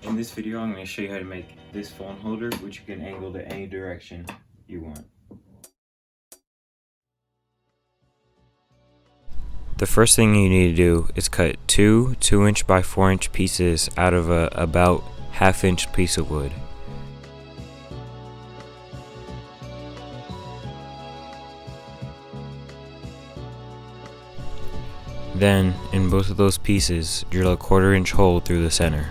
In this video, I'm going to show you how to make this phone holder, which you can angle to any direction you want. The first thing you need to do is cut two 2" by 4" pieces out of a about 1/2 inch piece of wood. Then, in both of those pieces, drill a 1/4 inch hole through the center.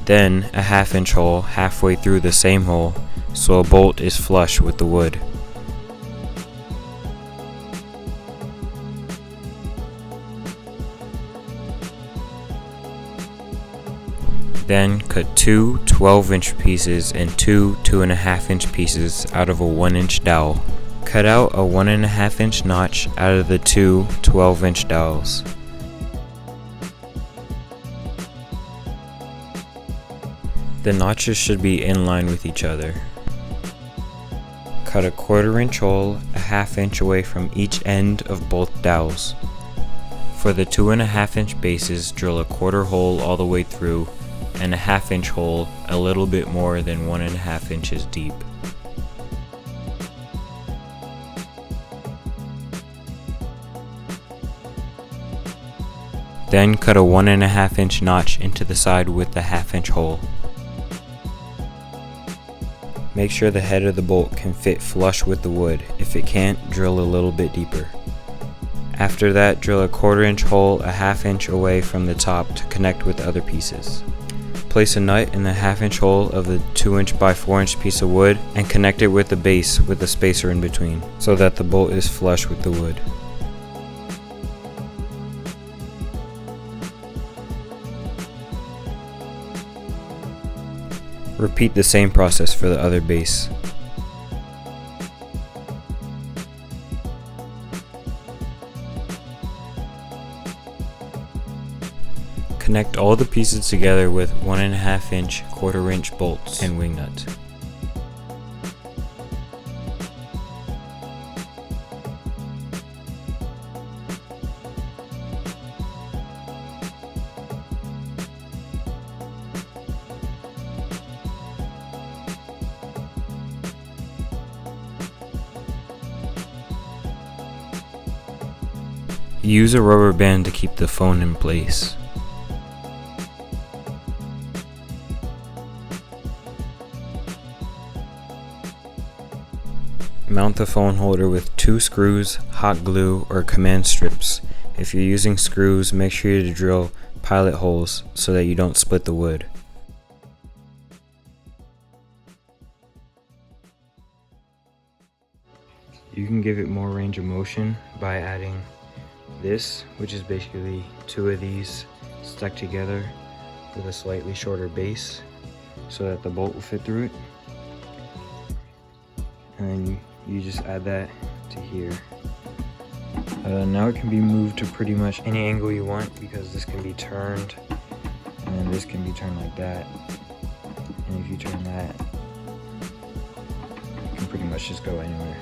Then, a 1/2 inch hole halfway through the same hole, so a bolt is flush with the wood. Then cut two 12" pieces and two 2.5" pieces out of a 1" dowel. Cut out a 1.5" notch out of the two 12" dowels. The notches should be in line with each other. Cut a 1/4 inch hole a 1/2 inch away from each end of both dowels. For the 2.5 inch bases, drill a 1/4 hole all the way through and a 1/2 inch hole a little bit more than 1.5 inches deep. Then cut a 1.5 inch notch into the side with the 1/2 inch hole. Make sure the head of the bolt can fit flush with the wood. If it can't, drill a little bit deeper. After that, drill a 1/4 inch hole a 1/2 inch away from the top to connect with the other pieces. Place a nut in the 1/2 inch hole of the 2" by 4" piece of wood and connect it with the base with a spacer in between, so that the bolt is flush with the wood. Repeat the same process for the other base. Connect all the pieces together with 1.5 inch 1/4 inch bolts and wing nuts. Use a rubber band to keep the phone in place. Mount the phone holder with 2 screws, hot glue, or command strips. If you're using screws, make sure to drill pilot holes so that you don't split the wood. You can give it more range of motion by adding this, which is basically 2 of these stuck together with a slightly shorter base so that the bolt will fit through it. And then you just add that to here. Now it can be moved to pretty much any angle you want, because this can be turned and then this can be turned like that. And if you turn that, you can pretty much just go anywhere.